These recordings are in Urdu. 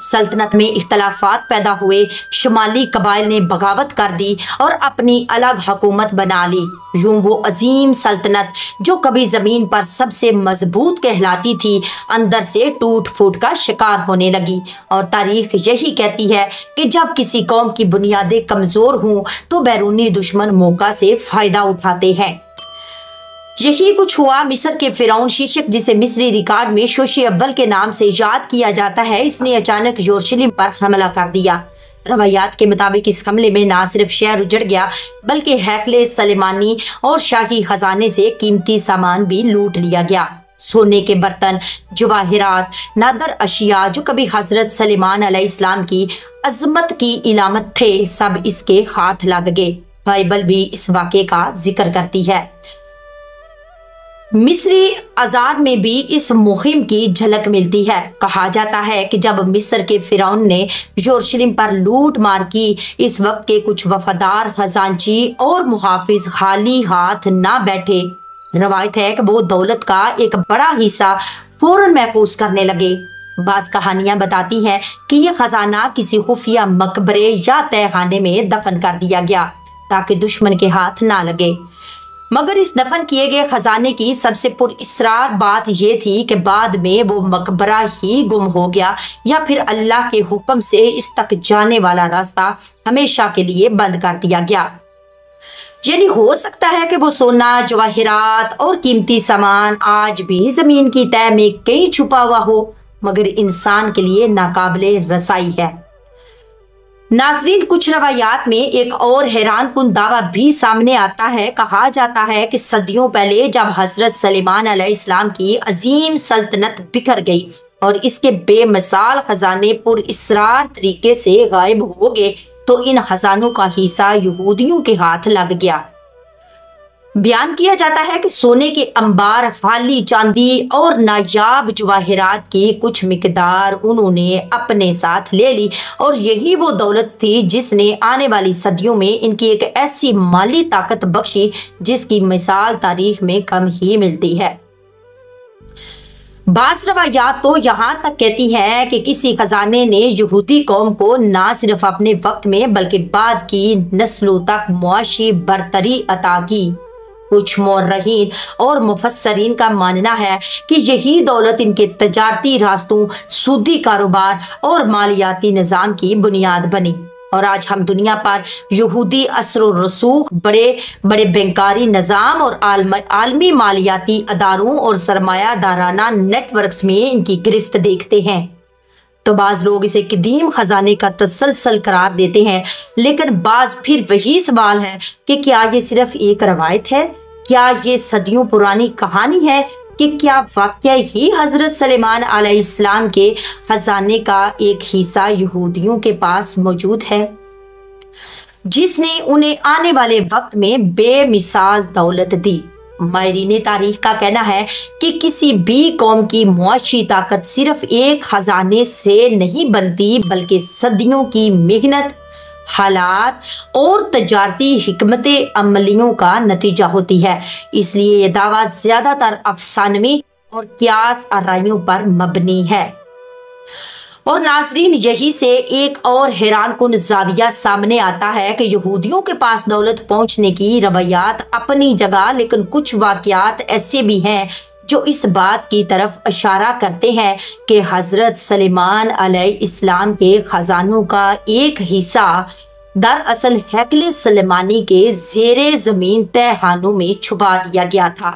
سلطنت میں اختلافات پیدا ہوئے، شمالی قبائل نے بغاوت کر دی اور اپنی الگ حکومت بنا لی۔ یوں وہ عظیم سلطنت جو کبھی زمین پر سب سے مضبوط کہلاتی تھی، اندر سے ٹوٹ پھوٹ کا شکار ہونے لگی۔ اور تاریخ یہی کہتی ہے کہ جب کسی قوم کی بنیادیں کمزور ہوں تو بیرونی دشمن موقع سے فائدہ اٹھاتے ہیں۔ یہی کچھ ہوا مصر کے فرعون شیشک، جسے مصری ریکارڈ میں شوشی اول کے نام سے یاد کیا جاتا ہے۔ اس نے اچانک یروشلم پر حملہ کر دیا۔ روایات کے مطابق اس حملے میں نہ صرف شہر اجڑ گیا بلکہ ہیکل سلیمانی اور شاہی خزانے سے قیمتی سامان بھی لوٹ لیا گیا۔ سونے کے برتن، جواہرات، نادر اشیاء جو کبھی حضرت سلیمان علیہ السلام کی عظمت کی علامت تھے، سب اس کے ہاتھ لگ گئے۔ بائبل بھی اس واقعے کا ذکر کرتی ہے۔ مصری آزاد میں بھی اس مہم کی جھلک ملتی ہے۔ کہا جاتا ہے کہ جب مصر کے فرعون نے یروشلم پر لوٹ مار کی، اس وقت کے کچھ وفادار خزانچی اور محافظ خالی ہاتھ نہ بیٹھے۔ روایت ہے کہ وہ دولت کا ایک بڑا حصہ فوراً محفوظ کرنے لگے۔ بعض کہانیاں بتاتی ہیں کہ یہ خزانہ کسی خفیہ مقبرے یا تہہ خانے میں دفن کر دیا گیا تاکہ دشمن کے ہاتھ نہ لگے۔ مگر اس دفن کیے گئے خزانے کی سب سے پر اسرار بات یہ تھی کہ بعد میں وہ مقبرہ ہی گم ہو گیا، یا پھر اللہ کے حکم سے اس تک جانے والا راستہ ہمیشہ کے لیے بند کر دیا گیا۔ یعنی ہو سکتا ہے کہ وہ سونا، جواہرات اور قیمتی سامان آج بھی زمین کی تہہ میں کہیں چھپا ہوا ہو، مگر انسان کے لیے ناقابل رسائی ہے۔ ناظرین، کچھ روایات میں ایک اور حیران کن دعویٰ بھی سامنے آتا ہے۔ کہا جاتا ہے کہ صدیوں پہلے جب حضرت سلیمان علیہ السلام کی عظیم سلطنت بکھر گئی اور اس کے بے مثال خزانے پر اسرار طریقے سے غائب ہو گئے، تو ان خزانوں کا حصہ یہودیوں کے ہاتھ لگ گیا۔ بیان کیا جاتا ہے کہ سونے کے انبار، خالی چاندی اور نایاب جواہرات کی کچھ مقدار انہوں نے اپنے ساتھ لے لی، اور یہی وہ دولت تھی جس نے آنے والی صدیوں میں ان کی ایک ایسی مالی طاقت بخشی جس کی مثال تاریخ میں کم ہی ملتی ہے۔ بعض روایات تو یہاں تک کہتی ہیں کہ کسی خزانے نے یہودی قوم کو نہ صرف اپنے وقت میں بلکہ بعد کی نسلوں تک معاشی برتری عطا کی۔ کچھ مورخین اور مفسرین کا ماننا ہے کہ یہی دولت ان کے تجارتی راستوں، سودی کاروبار اور مالیاتی نظام کی بنیاد بنی، اور آج ہم دنیا پر یہودی اثر و رسوخ، بڑے بڑے بینکاری نظام اور عالمی مالیاتی اداروں اور سرمایہ دارانہ نیٹ ورکس میں ان کی گرفت دیکھتے ہیں۔ تو بعض لوگ اسے قدیم خزانے کا تسلسل قرار دیتے ہیں، لیکن بعض پھر وہی سوال ہے کہ کیا یہ صرف ایک روایت ہے؟ کیا یہ صدیوں پرانی کہانی ہے کہ کیا واقعہ ہی حضرت سلیمان علیہ السلام کے خزانے کا ایک حصہ یہودیوں کے پاس موجود ہے، جس نے انہیں آنے والے وقت میں بے مثال دولت دی؟ ماہرین تاریخ کا کہنا ہے کہ کسی بھی قوم کی معاشی طاقت صرف ایک خزانے سے نہیں بنتی، بلکہ صدیوں کی محنت، حالات اور تجارتی حکمت عملیوں کا نتیجہ ہوتی ہے۔ اس لیے یہ دعویٰ زیادہ تر افسانوی اور قیاس آرائیوں پر مبنی ہے۔ اور ناظرین، یہی سے ایک اور حیران کن زاویہ سامنے آتا ہے کہ یہودیوں کے پاس دولت پہنچنے کی روایات اپنی جگہ، لیکن کچھ واقعات ایسے بھی ہیں جو اس بات کی طرف اشارہ کرتے ہیں کہ حضرت سلیمان علیہ السلام کے خزانوں کا ایک حصہ دراصل ہیکل سلیمانی کے زیر زمین تہہ خانوں میں چھپا دیا گیا تھا۔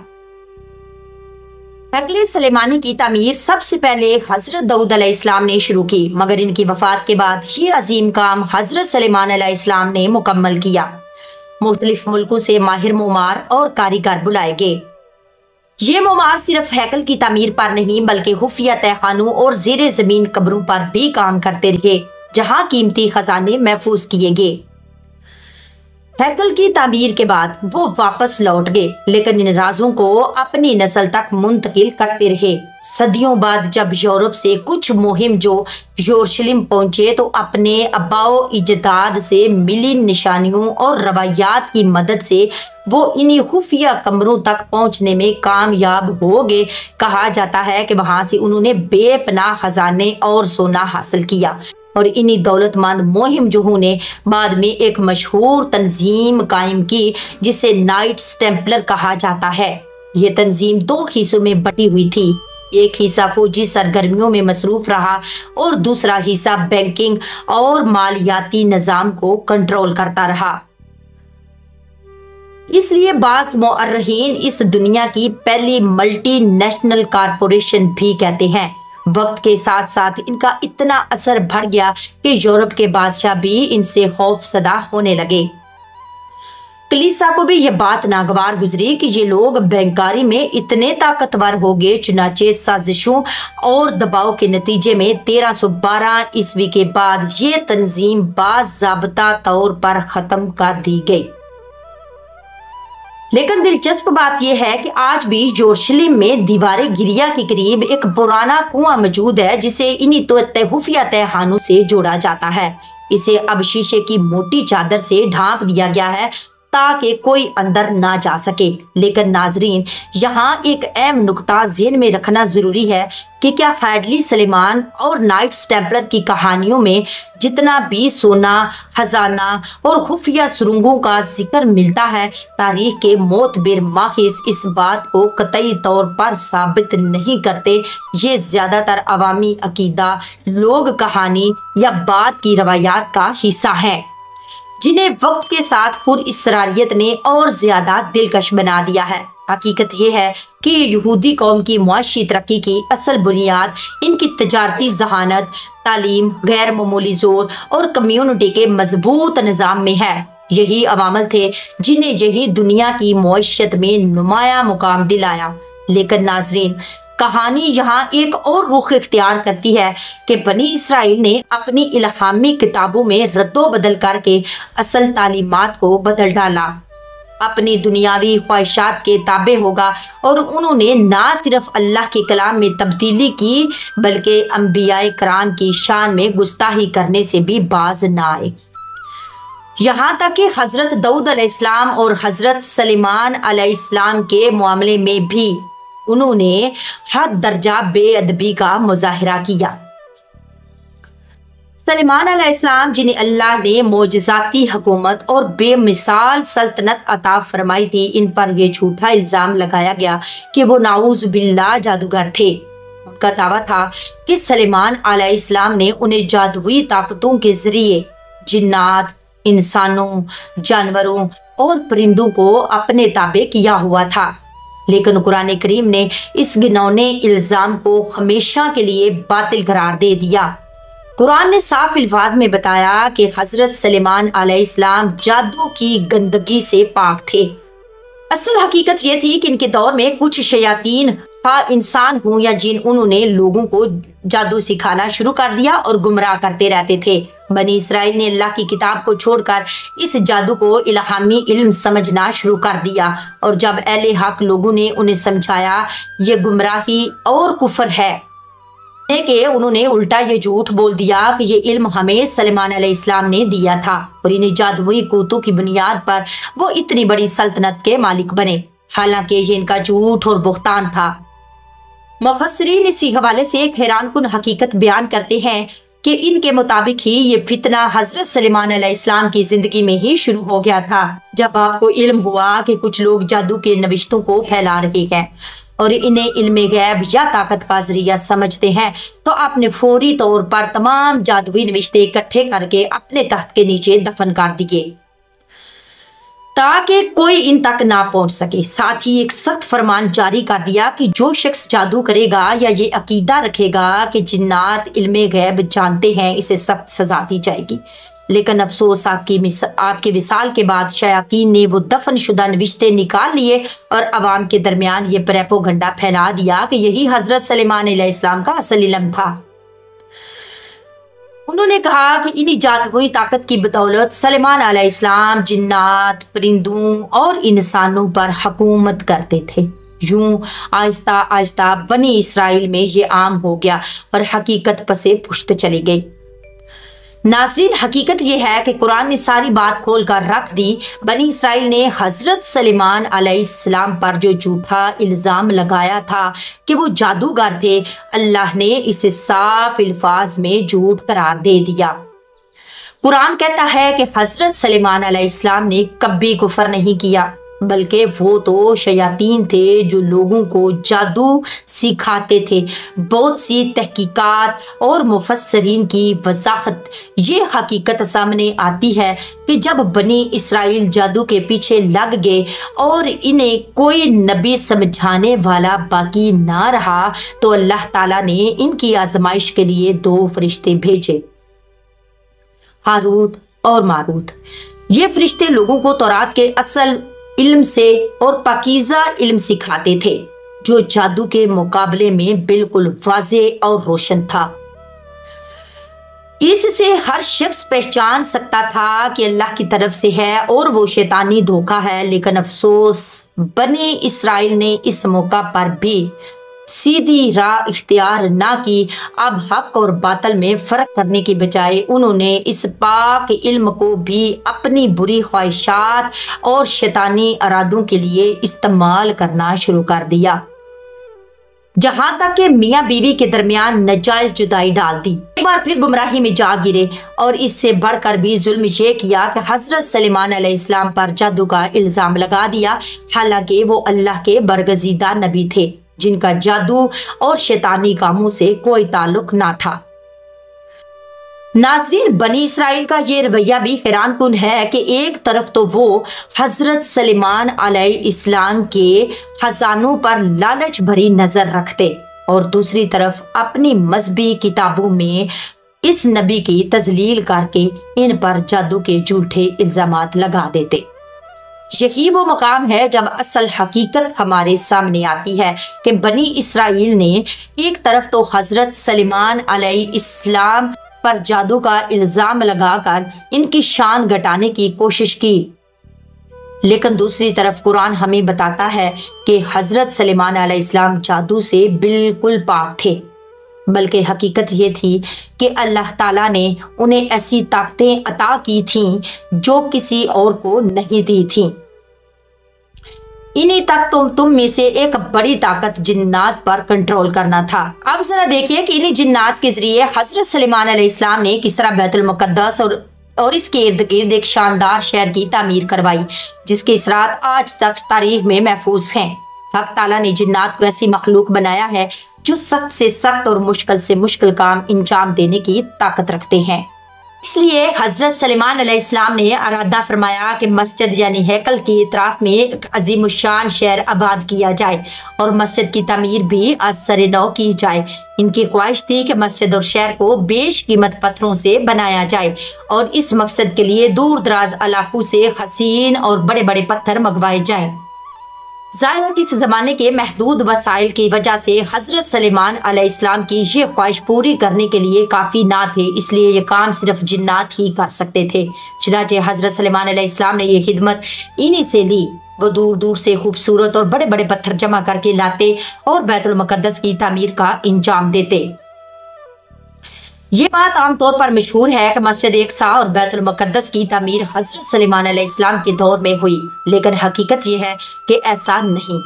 ہیکل سلیمانی کی تعمیر سب سے پہلے حضرت داؤد علیہ السلام نے شروع کی، مگر ان کی وفات کے بعد یہ عظیم کام حضرت سلیمان علیہ السلام نے مکمل کیا۔ مختلف ملکوں سے ماہر معمار اور کاریگر بلائے گئے۔ یہ معمار صرف ہیکل کی تعمیر پر نہیں بلکہ خفیہ تہہ خانوں اور زیر زمین قبروں پر بھی کام کرتے رہے، جہاں قیمتی خزانے محفوظ کیے گئے۔ ہیکل کی تعمیر کے بعد وہ واپس لوٹ گئے، لیکن ان رازوں کو اپنی نسل تک منتقل کرتے رہے۔ صدیوں بعد جب یورپ سے کچھ مہم جو یروشلم پہنچے تو اپنے آباء و اجداد سے ملی نشانیوں اور روایات کی مدد سے وہ انہی خفیہ کمروں تک پہنچنے میں کامیاب ہو گئے۔ کہا جاتا ہے کہ وہاں سے انہوں نے بے پناہ خزانے اور سونا حاصل کیا، اور انہی دولت مند مہم جوہوں نے بعد میں ایک مشہور تنظیم قائم کی جسے نائٹس ٹیمپلر کہا جاتا ہے۔ یہ تنظیم 2 حصوں میں بٹی ہوئی تھی۔ ایک حصہ فوجی سرگرمیوں میں مصروف رہا اور دوسرا حصہ بینکنگ اور مالیاتی نظام کو کنٹرول کرتا رہا۔ اس لیے بعض مؤرخین اس دنیا کی پہلی ملٹی نیشنل کارپوریشن بھی کہتے ہیں۔ وقت کے ساتھ ساتھ ان کا اتنا اثر بڑھ گیا کہ یورپ کے بادشاہ بھی ان سے خوف زدہ ہونے لگے۔ کلیسا کو بھی یہ بات ناگوار گزری کہ یہ لوگ بینکاری میں اتنے طاقتور ہو گئے، چنانچہ سازشوں اور دباؤ کے نتیجے میں 1312 عیسوی کے بعد یہ تنظیم باضابطہ طور پر ختم کر دی گئی۔ لیکن دلچسپ بات یہ ہے کہ آج بھی یروشلم میں دیوار گریا کے قریب ایک پرانا کنواں موجود ہے جسے انہی خفیہ تہخانوں سے جوڑا جاتا ہے۔ اسے اب شیشے کی موٹی چادر سے ڈھانپ دیا گیا ہے تاکہ کوئی اندر نہ جا سکے۔ لیکن ناظرین، یہاں ایک اہم نقطہ ذہن میں رکھنا ضروری ہے کہ کیا ہیڈلی سلیمان اور نائٹس ٹیمپلر کی کہانیوں میں جتنا بھی سونا، خزانہ اور خفیہ سرنگوں کا ذکر ملتا ہے، تاریخ کے معتبر ماہر اس بات کو قطعی طور پر ثابت نہیں کرتے۔ یہ زیادہ تر عوامی عقیدہ، لوگ کہانی یا بعد کی روایات کا حصہ ہیں جنہیں وقت کے ساتھ پر اسراریت نے اور زیادہ دلکش بنا دیا ہے۔ حقیقت یہ ہے کہ یہودی قوم کی معاشی ترقی کی اصل بنیاد ان کی تجارتی ذہانت، تعلیم، غیر معمولی زور اور کمیونٹی کے مضبوط نظام میں ہے۔ یہی عوامل تھے جنہیں یہی دنیا کی معیشت میں نمایاں مقام دلایا۔ لیکن ناظرین، کہانی یہاں ایک اور رخ اختیار کرتی ہے کہ بنی اسرائیل نے اپنی الہامی کتابوں میں رد و بدل کر کے اصل تعلیمات کو بدل ڈالا، اپنی دنیاوی خواہشات کے تابع ہوگا، اور انہوں نے نہ صرف اللہ کے کلام میں تبدیلی کی بلکہ انبیاء کرام کی شان میں گستاخی کرنے سے بھی باز نہ آئے۔ یہاں تک کہ حضرت داؤد علیہ السلام اور حضرت سلیمان علیہ السلام کے معاملے میں بھی انہوں نے حد درجہ بے ادبی کا مظاہرہ کیا۔ سلیمان علیہ السلام، جنہیں اللہ نے معجزاتی حکومت اور بے مثال سلطنت عطا فرمائی تھی، ان پر یہ جھوٹا الزام لگایا گیا کہ وہ نعوذ باللہ جادوگر تھے۔ ان کا دعویٰ تھا کہ سلیمان علیہ السلام نے انہیں جادوئی طاقتوں کے ذریعے جنات، انسانوں، جانوروں اور پرندوں کو اپنے تابع کیا ہوا تھا۔ لیکن قرآن کریم نے اس گھناؤنے الزام کو ہمیشہ کے لیے باطل قرار دے دیا۔ قرآن نے صاف الفاظ میں بتایا کہ حضرت سلیمان علیہ السلام جادو کی گندگی سے پاک تھے۔ اصل حقیقت یہ تھی کہ ان کے دور میں کچھ شیاطین، انسان ہوں یا جن، انہوں نے لوگوں کو جادو سکھانا شروع کر دیا اور گمراہ کرتے رہتے تھے۔ بنی اسرائیل نے اللہ کی کتاب کو چھوڑ کر اس جادو کو الہامی علم سمجھنا شروع کر دیا، اور جب اہل حق لوگوں نے انہیں سمجھایا یہ گمراہی اور کفر ہے کہ انہوں نے الٹا یہ جھوٹ بول دیا کہ یہ علم ہمیں سلیمان علیہ السلام نے دیا تھا، اور انہیں جادوئی قوتوں کی بنیاد پر وہ اتنی بڑی سلطنت کے مالک بنے، حالانکہ یہ ان کا جھوٹ اور بہتان تھا۔ مفسرین اسی حوالے سے ایک حیران کن حقیقت بیان کرتے ہیں کہ ان کے مطابق ہی یہ فتنہ حضرت سلیمان علیہ السلام کی زندگی میں ہی شروع ہو گیا تھا، جب آپ کو علم ہوا کہ کچھ لوگ جادو کے نوشتوں کو پھیلا رہے ہیں اور انہیں علم غیب یا طاقت کا ذریعہ سمجھتے ہیں، تو آپ نے فوری طور پر تمام جادوئی نوشتے اکٹھے کر کے اپنے تخت کے نیچے دفن کر دیے تاکہ کوئی ان تک نہ پہنچ سکے۔ ساتھ ہی ایک سخت فرمان جاری کر دیا کہ جو شخص جادو کرے گا یا یہ عقیدہ رکھے گا کہ جنات علم غیب جانتے ہیں، اسے سخت سزا دی جائے گی۔ لیکن افسوس، آپ کے وصال کے بعد شیاطین نے وہ دفن شدہ نوشتے نکال لیے اور عوام کے درمیان یہ پریپوگنڈا پھیلا دیا کہ یہی حضرت سلیمان علیہ السلام کا اصل علم تھا۔ انہوں نے کہا کہ انہی جادوئی طاقت کی بدولت سلیمان علیہ السلام جنات، پرندوں اور انسانوں پر حکومت کرتے تھے۔ یوں آہستہ آہستہ بنی اسرائیل میں یہ عام ہو گیا اور حقیقت پسے پشت چلی گئی۔ ناظرین، حقیقت یہ ہے کہ قرآن نے ساری بات کھول کر رکھ دی۔ بنی اسرائیل نے حضرت سلیمان علیہ السلام پر جو جھوٹا الزام لگایا تھا کہ وہ جادوگر تھے، اللہ نے اسے صاف الفاظ میں جھوٹ قرار دے دیا۔ قرآن کہتا ہے کہ حضرت سلیمان علیہ السلام نے کبھی کفر نہیں کیا، بلکہ وہ تو شیاطین تھے جو لوگوں کو جادو سکھاتے تھے۔ بہت سی تحقیقات اور مفسرین کی وضاحت یہ حقیقت سامنے آتی ہے کہ جب بنی اسرائیل جادو کے پیچھے لگ گئے اور انہیں کوئی نبی سمجھانے والا باقی نہ رہا تو اللہ تعالیٰ نے ان کی آزمائش کے لیے 2 فرشتے بھیجے، ہاروت اور ماروت۔ یہ فرشتے لوگوں کو تورات کے اصل علم سے اور پاکیزہ علم سکھاتے تھے جو جادو کے مقابلے میں بالکل واضح اور روشن تھا۔ اس سے ہر شخص پہچان سکتا تھا کہ اللہ کی طرف سے ہے اور وہ شیطانی دھوکہ ہے، لیکن افسوس بنی اسرائیل نے اس موقع پر بھی سیدھی راہ اختیار نہ کی۔ اب حق اور باطل میں فرق کرنے کی بجائے انہوں نے اس پاک علم کو بھی اپنی بری خواہشات اور شیطانی ارادوں کے لیے استعمال کرنا شروع کر دیا، جہاں تک کہ میاں بیوی کے درمیان ناجائز جدائی ڈال دی۔ ایک بار پھر گمراہی میں جا گرے اور اس سے بڑھ کر بھی ظلم یہ کیا کہ حضرت سلیمان علیہ السلام پر جادو کا الزام لگا دیا، حالانکہ وہ اللہ کے برگزیدہ نبی تھے جن کا جادو اور شیطانی کاموں سے کوئی تعلق نہ تھا۔ ناظرین، بنی اسرائیل کا یہ رویہ بھی حیران کن ہے کہ ایک طرف تو وہ حضرت سلیمان علیہ السلام کے خزانوں پر لالچ بھری نظر رکھتے اور دوسری طرف اپنی مذہبی کتابوں میں اس نبی کی تضلیل کر کے ان پر جادو کے جھوٹے الزامات لگا دیتے۔ یہی وہ مقام ہے جب اصل حقیقت ہمارے سامنے آتی ہے کہ بنی اسرائیل نے ایک طرف تو حضرت سلیمان علیہ السلام پر جادو کا الزام لگا کر ان کی شان گھٹانے کی کوشش کی، لیکن دوسری طرف قرآن ہمیں بتاتا ہے کہ حضرت سلیمان علیہ السلام جادو سے بالکل پاک تھے، بلکہ حقیقت یہ تھی کہ اللہ تعالیٰ نے انہیں ایسی طاقتیں عطا کی تھیں جو کسی اور کو نہیں دی تھیں۔ انہی تک تم میں سے ایک بڑی طاقت جنات پر کنٹرول کرنا تھا۔ اب ذرا دیکھیے کہ انہی جنات کے ذریعے حضرت سلیمان علیہ السلام نے کس طرح بیت المقدس اور اس کے ارد گرد ایک شاندار شہر کی تعمیر کروائی، جس کے اثرات آج تک تاریخ میں محفوظ ہیں۔ حق تعالیٰ نے جنات کو ایسی مخلوق بنایا ہے جو سخت سے سخت اور مشکل سے مشکل کام انجام دینے کی طاقت رکھتے ہیں۔ اس لیے حضرت سلیمان علیہ السلام نے ارادہ فرمایا کہ مسجد یعنی ہیکل کی اطراف میں ایک عظیم الشان شہر آباد کیا جائے اور مسجد کی تعمیر بھی از سر نو کی جائے۔ ان کی خواہش تھی کہ مسجد اور شہر کو بیش قیمت پتھروں سے بنایا جائے اور اس مقصد کے لیے دور دراز علاقوں سے حسین اور بڑے بڑے پتھر منگوائے جائیں۔ ظاہر ہے کہ اس زمانے کے محدود وسائل کی وجہ سے حضرت سلیمان علیہ السلام کی یہ خواہش پوری کرنے کے لیے کافی نہ تھے، اس لیے یہ کام صرف جنات ہی کر سکتے تھے۔ چنانچہ حضرت سلیمان علیہ السلام نے یہ خدمت انہی سے لی۔ وہ دور دور سے خوبصورت اور بڑے بڑے پتھر جمع کر کے لاتے اور بیت المقدس کی تعمیر کا انجام دیتے۔ یہ بات عام طور پر مشہور ہے کہ مسجد اقصی اور بیت المقدس کی تعمیر حضرت سلیمان علیہ السلام کے دور میں ہوئی، لیکن حقیقت یہ ہے کہ ایسا نہیں۔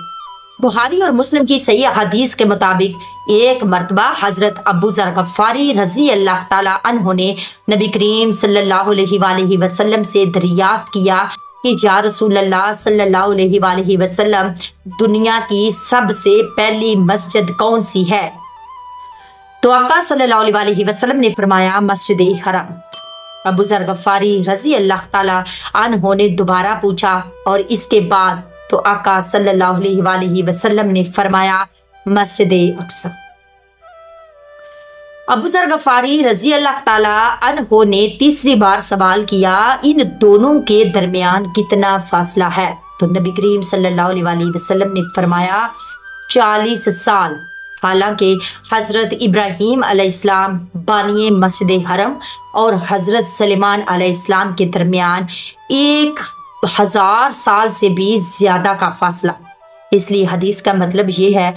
بخاری اور مسلم کی صحیح حدیث کے مطابق ایک مرتبہ حضرت ابو ذر غفاری رضی اللہ تعالیٰ عنہ نے نبی کریم صلی اللہ علیہ وآلہ وسلم سے دریافت کیا کہ یا رسول اللہ صلی اللہ علیہ وآلہ وسلم، دنیا کی سب سے پہلی مسجد کون سی ہے؟ تو آقا صلی اللہ علیہ وآلہ وسلم نے فرمایا مسجد حرم۔ ابو ذر غفاری رضی اللہ تعالیٰ عنہ نے دوبارہ پوچھا اور اس کے بعد تو آقا صلی اللہ علیہ وآلہ وسلم نے فرمایا مسجد اقصی۔ ابو ذر غفاری رضی اللہ تعالیٰ عنہ نے تیسری بار سوال کیا، ان دونوں کے درمیان کتنا فاصلہ ہے؟ تو نبی کریم صلی اللہ علیہ وآلہ وسلم نے فرمایا 40 سال۔ حالانکہ حضرت ابراہیم علیہ السلام بانی مسجد حرم اور حضرت سلیمان علیہ السلام کے درمیان 1000 سال سے بھی زیادہ کا فاصلہ۔ اس لیے حدیث کا مطلب یہ ہے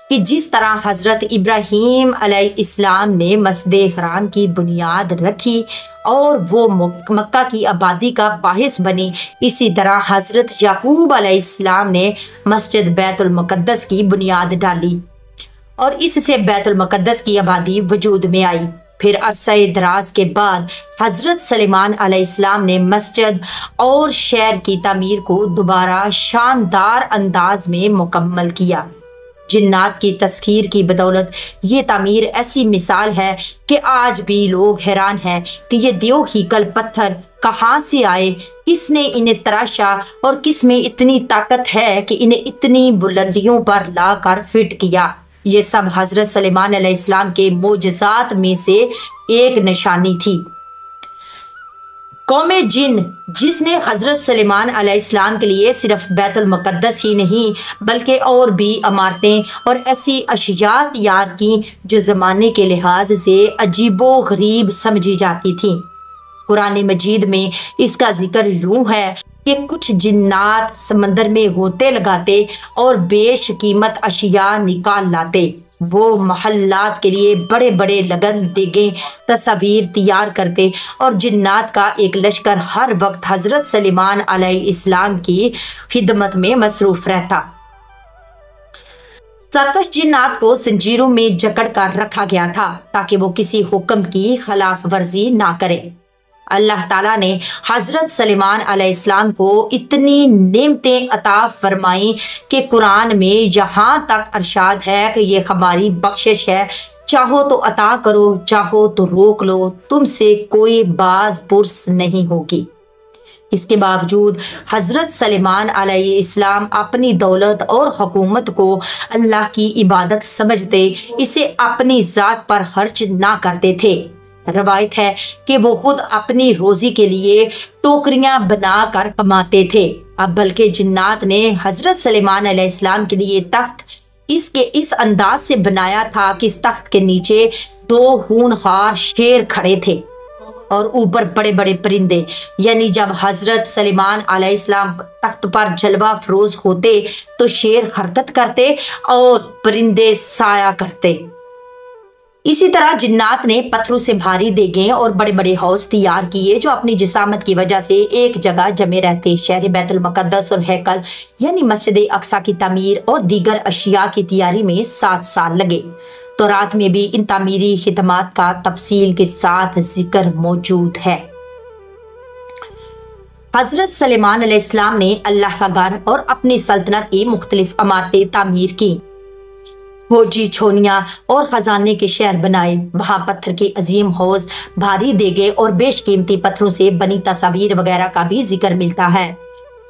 کہ جس طرح حضرت ابراہیم علیہ السلام نے مسجد حرام کی بنیاد رکھی اور وہ مکہ کی آبادی کا باعث بنی، اسی طرح حضرت یعقوب علیہ السلام نے مسجد بیت المقدس کی بنیاد ڈالی اور اس سے بیت المقدس کی آبادی وجود میں آئی۔ پھر عرصہ دراز کے بعد حضرت سلیمان علیہ السلام نے مسجد اور شہر کی تعمیر کو دوبارہ شاندار انداز میں مکمل کیا۔ جنات کی تسخیر کی بدولت یہ تعمیر ایسی مثال ہے کہ آج بھی لوگ حیران ہیں کہ یہ دیو ہیکل پتھر کہاں سے آئے، کس نے انہیں تراشا اور کس میں اتنی طاقت ہے کہ انہیں اتنی بلندیوں پر لا کر فٹ کیا۔ یہ سب حضرت سلیمان علیہ السلام کے معجزات میں سے ایک نشانی تھی۔ قوم جن جس نے حضرت سلیمان علیہ السلام کے لیے صرف بیت المقدس ہی نہیں بلکہ اور بھی عمارتیں اور ایسی اشیاء تیار کی جو زمانے کے لحاظ سے عجیب و غریب سمجھی جاتی تھیں۔ قرآن مجید میں اس کا ذکر یوں ہے کہ کچھ جنات سمندر میں غوطے لگاتے اور بیش قیمت اشیاء نکال لاتے۔ وہ محلات کے لیے بڑے بڑے لگن دیگیں تصاویر تیار کرتے اور جنات کا ایک لشکر ہر وقت حضرت سلیمان علیہ السلام کی خدمت میں مصروف رہتا۔ سرکش جنات کو زنجیروں میں جکڑ کر رکھا گیا تھا تاکہ وہ کسی حکم کی خلاف ورزی نہ کرے۔ اللہ تعالیٰ نے حضرت سلیمان علیہ السلام کو اتنی نعمتیں عطا فرمائیں کہ قرآن میں یہاں تک ارشاد ہے کہ یہ ہماری بخشش ہے، چاہو تو عطا کرو، چاہو تو روک لو، تم سے کوئی باز پرس نہیں ہوگی۔ اس کے باوجود حضرت سلیمان علیہ السلام اپنی دولت اور حکومت کو اللہ کی عبادت سمجھتے اسے اپنی ذات پر خرچ نہ کرتے تھے۔ روایت ہے کہ وہ خود اپنی روزی کے لیے ٹوکریاں بنا کر کماتے تھے۔ اب بلکہ جنات نے حضرت سلیمان علیہ السلام کے لیے تخت اس انداز سے بنایا تھا کہ اس تخت کے نیچے 2 خونخوار شیر کھڑے تھے اور اوپر بڑے بڑے پرندے، یعنی جب حضرت سلیمان علیہ السلام تخت پر جلوہ افروز ہوتے تو شیر حرکت کرتے اور پرندے سایہ کرتے۔ اسی طرح جنات نے پتھروں سے بھاری دیگیں اور بڑے بڑے حوض تیار کیے جو اپنی جسامت کی وجہ سے ایک جگہ جمے رہتے۔ شہر بیت المقدس اور ہیکل یعنی مسجد اقصیٰ کی تعمیر اور دیگر اشیاء کی تیاری میں 7 سال لگے۔ تورات میں بھی ان تعمیری خدمات کا تفصیل کے ساتھ ذکر موجود ہے۔ حضرت سلیمان علیہ السلام نے اللہ کا گھر اور اپنی سلطنت کی مختلف عمارتیں تعمیر کی، فوجی چھونیاں اور خزانے کے شہر بنائے۔ وہاں پتھر کے عظیم حوض، بھاری دیگیں اور بیش قیمتی پتھروں سے بنی تصاویر وغیرہ کا بھی ذکر ملتا ہے۔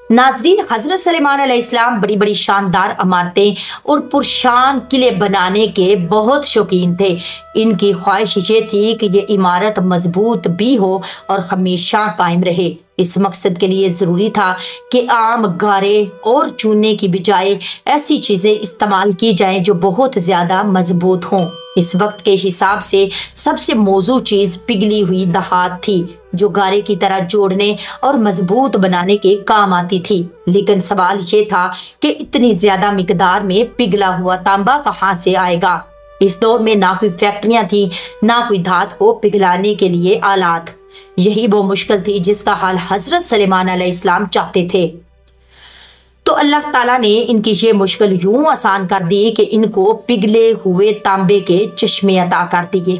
ناظرین، حضرت سلیمان علیہ السلام بڑی بڑی شاندار عمارتیں اور پرشان قلعے بنانے کے بہت شوقین تھے۔ ان کی خواہش یہ تھی کہ یہ عمارت مضبوط بھی ہو اور ہمیشہ قائم رہے۔ اس مقصد کے لیے ضروری تھا کہ عام گارے اور چونے کی بجائے ایسی چیزیں استعمال کی جائیں جو بہت زیادہ مضبوط ہوں۔ اس وقت کے حساب سے سب سے موزوں چیز پگھلی ہوئی دھات تھی جو گارے کی طرح جوڑنے اور مضبوط بنانے کے کام آتی تھی۔ لیکن سوال یہ تھا کہ اتنی زیادہ مقدار میں پگھلا ہوا تانبا کہاں سے آئے گا؟ اس دور میں نہ کوئی فیکٹریاں تھیں، نہ کوئی دھات کو پگھلانے کے لیے آلات۔ یہی وہ مشکل تھی جس کا حل حضرت سلیمان علیہ السلام چاہتے تھے۔ تو اللہ تعالیٰ نے ان کی یہ مشکل یوں آسان کر دی کہ ان کو پگھلے ہوئے تانبے کے چشمے عطا کر دیے۔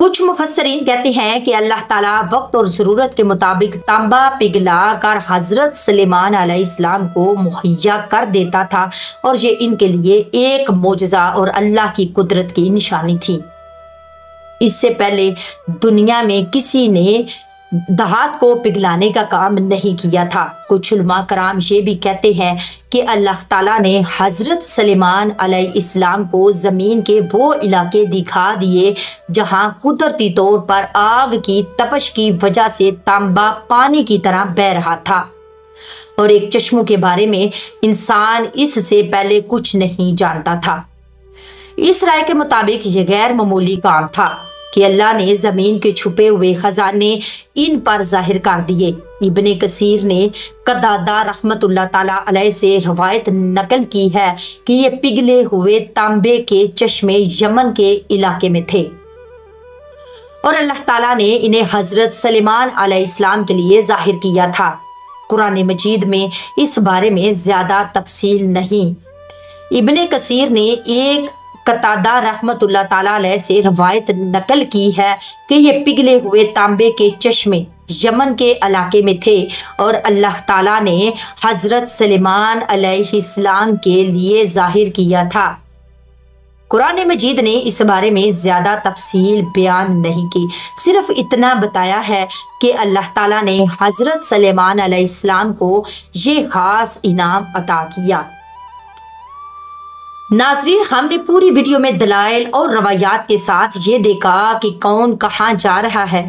کچھ مفسرین کہتے ہیں کہ اللہ تعالیٰ وقت اور ضرورت کے مطابق تانبا پگھلا کر حضرت سلیمان علیہ السلام کو مہیا کر دیتا تھا اور یہ ان کے لیے ایک معجزہ اور اللہ کی قدرت کی نشانی تھی۔ اس سے پہلے دنیا میں کسی نے دھات کو پگھلانے کا کام نہیں کیا تھا۔ کچھ علماء کرام یہ بھی کہتے ہیں کہ اللہ تعالیٰ نے حضرت سلیمان علیہ السلام کو زمین کے وہ علاقے دکھا دیے جہاں قدرتی طور پر آگ کی تپش کی وجہ سے تانبا پانی کی طرح بہہ رہا تھا، اور ایک چشموں کے بارے میں انسان اس سے پہلے کچھ نہیں جانتا تھا۔ اس رائے کے مطابق یہ غیر معمولی کام تھا کہ اللہ نے زمین کے چھپے ہوئے خزانے ان پر ظاہر کر دیے۔ ابن کثیر نے قتادہ رحمت اللہ تعالیٰ علیہ سے روایت نقل کی ہے کہ یہ پگھلے ہوئے تانبے کے چشمے یمن کے علاقے میں تھے اور اللہ تعالیٰ نے انہیں حضرت سلیمان علیہ السلام کے لیے ظاہر کیا تھا۔ قرآن مجید میں اس بارے میں زیادہ تفصیل نہیں۔ ابن کثیر نے ایک قتادہ رحمت اللہ تعالیٰ علیہ سے روایت نقل کی ہے کہ یہ پگھلے ہوئے تانبے کے چشمے یمن کے علاقے میں تھے اور اللہ تعالیٰ نے حضرت سلیمان علیہ السلام کے لیے ظاہر کیا تھا۔ قرآن مجید نے اس بارے میں زیادہ تفصیل بیان نہیں کی، صرف اتنا بتایا ہے کہ اللہ تعالیٰ نے حضرت سلیمان علیہ السلام کو یہ خاص انعام عطا کیا۔ ناظرین، ہم نے پوری ویڈیو میں دلائل اور روایات کے ساتھ یہ دیکھا کہ کون کہاں جا رہا ہے۔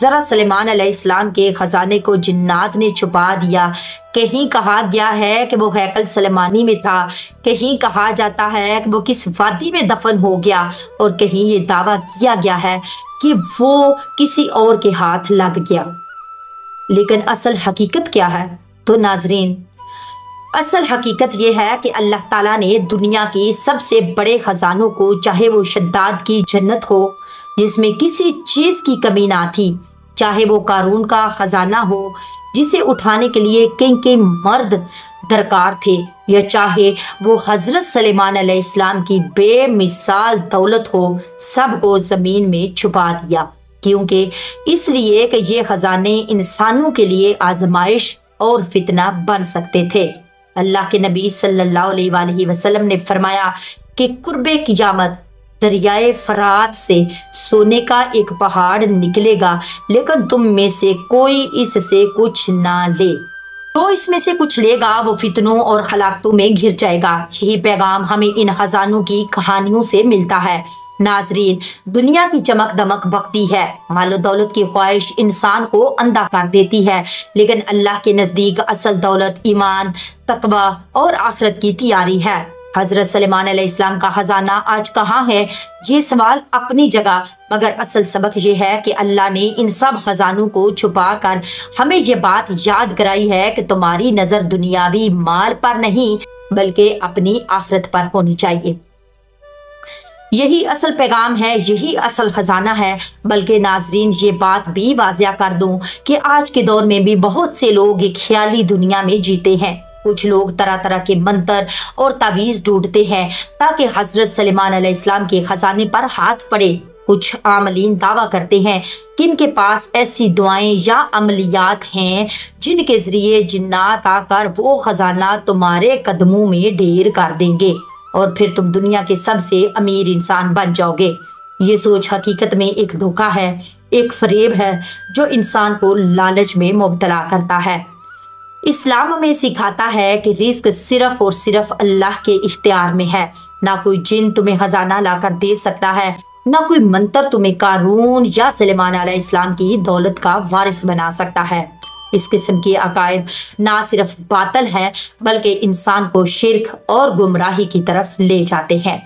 ذرا سلیمان علیہ السلام کے خزانے کو جنات نے چھپا دیا۔ کہیں کہا گیا ہے کہ وہ ہیکل سلیمانی میں تھا، کہیں کہا جاتا ہے کہ وہ کس وادی میں دفن ہو گیا اور کہیں یہ دعویٰ کیا گیا ہے کہ وہ کسی اور کے ہاتھ لگ گیا۔ لیکن اصل حقیقت کیا ہے؟ تو ناظرین، اصل حقیقت یہ ہے کہ اللہ تعالیٰ نے دنیا کی سب سے بڑے خزانوں کو، چاہے وہ شداد کی جنت ہو جس میں کسی چیز کی کمی نہ تھی، چاہے وہ قارون کا خزانہ ہو جسے اٹھانے کے لیے کئی مرد درکار تھے، یا چاہے وہ حضرت سلیمان علیہ السلام کی بے مثال دولت ہو، سب کو زمین میں چھپا دیا، کیونکہ اس لیے کہ یہ خزانے انسانوں کے لیے آزمائش اور فتنہ بن سکتے تھے۔ اللہ کے نبی صلی اللہ علیہ وآلہ وسلم نے فرمایا کہ قرب قیامت دریائے فرات سے سونے کا ایک پہاڑ نکلے گا، لیکن تم میں سے کوئی اس سے کچھ نہ لے۔ تو اس میں سے کچھ لے گا وہ فتنوں اور ہلاکتوں میں گر جائے گا۔ یہی پیغام ہمیں ان خزانوں کی کہانیوں سے ملتا ہے۔ ناظرین، دنیا کی چمک دمک بکتی ہے، مال و دولت کی خواہش انسان کو اندھا کر دیتی ہے، لیکن اللہ کے نزدیک اصل دولت ایمان، تقوی اور آخرت کی تیاری ہے۔ حضرت سلیمان علیہ السلام کا خزانہ آج کہاں ہے؟ یہ سوال اپنی جگہ، مگر اصل سبق یہ ہے کہ اللہ نے ان سب خزانوں کو چھپا کر ہمیں یہ بات یاد کرائی ہے کہ تمہاری نظر دنیاوی مال پر نہیں بلکہ اپنی آخرت پر ہونی چاہیے۔ یہی اصل پیغام ہے، یہی اصل خزانہ ہے۔ بلکہ ناظرین، یہ بات بھی واضح کر دوں کہ آج کے دور میں بھی بہت سے لوگ ایک خیالی دنیا میں جیتے ہیں۔ کچھ لوگ طرح طرح کے منتر اور تعویذ ڈھونڈتے ہیں تاکہ حضرت سلیمان علیہ السلام کے خزانے پر ہاتھ پڑے۔ کچھ عاملین دعویٰ کرتے ہیں کہ ان کے پاس ایسی دعائیں یا عملیات ہیں جن کے ذریعے جنات آ کر وہ خزانہ تمہارے قدموں میں ڈھیر کر دیں گے اور پھر تم دنیا کے سب سے امیر انسان بن جاؤ گے۔ یہ سوچ حقیقت میں ایک دھوکہ ہے، ایک فریب ہے جو انسان کو لالچ میں مبتلا کرتا ہے۔ اسلام میں سکھاتا ہے کہ رزق صرف اور صرف اللہ کے اختیار میں ہے۔ نہ کوئی جن تمہیں خزانہ لا کر دے سکتا ہے، نہ کوئی منتر تمہیں قارون یا سلیمان علیہ السلام کی دولت کا وارث بنا سکتا ہے۔ اس قسم کے عقائد نہ صرف باطل ہے بلکہ انسان کو شرک اور گمراہی کی طرف لے جاتے ہیں۔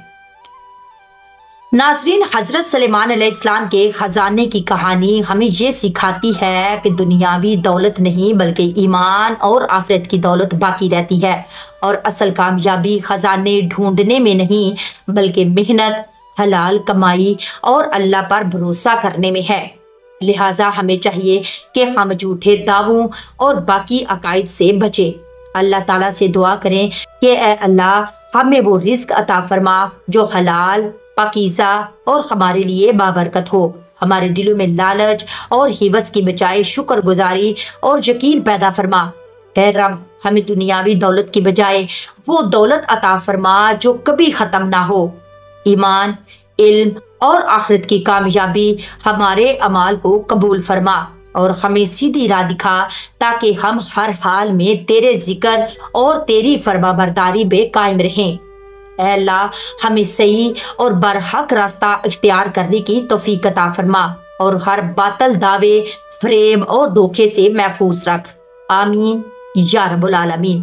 ناظرین، حضرت سلیمان علیہ السلام کے خزانے کی کہانی ہمیں یہ سکھاتی ہے کہ دنیاوی دولت نہیں بلکہ ایمان اور آخرت کی دولت باقی رہتی ہے، اور اصل کامیابی خزانے ڈھونڈنے میں نہیں بلکہ محنت، حلال کمائی اور اللہ پر بھروسہ کرنے میں ہے۔ لہٰذا ہمیں چاہیے کہ ہم جھوٹے دعووں اور باقی عقائد سے بچیں۔ اللہ تعالیٰ سے دعا کریں کہ اے اللہ، ہمیں وہ رزق عطا فرما جو حلال، پاکیزہ اور ہمارے لیے بابرکت ہو۔ ہمارے دلوں میں لالچ اور ہوس کی بجائے شکر گزاری اور یقین پیدا فرما۔ اے رب، ہمیں دنیاوی دولت کی بجائے وہ دولت عطا فرما جو کبھی ختم نہ ہو۔ ایمان، علم اور آخرت کی کامیابی ہمارے اعمال کو قبول فرما اور ہمیں سیدھی راہ دکھا تاکہ ہم ہر حال میں تیرے ذکر اور تیری فرما برداری پہ قائم رہیں۔ اے اللہ، ہمیں صحیح اور برحق راستہ اختیار کرنے کی توفیق عطا فرما اور ہر باطل دعوے، فریب اور دھوکے سے محفوظ رکھ۔ آمین یا رب العالمین۔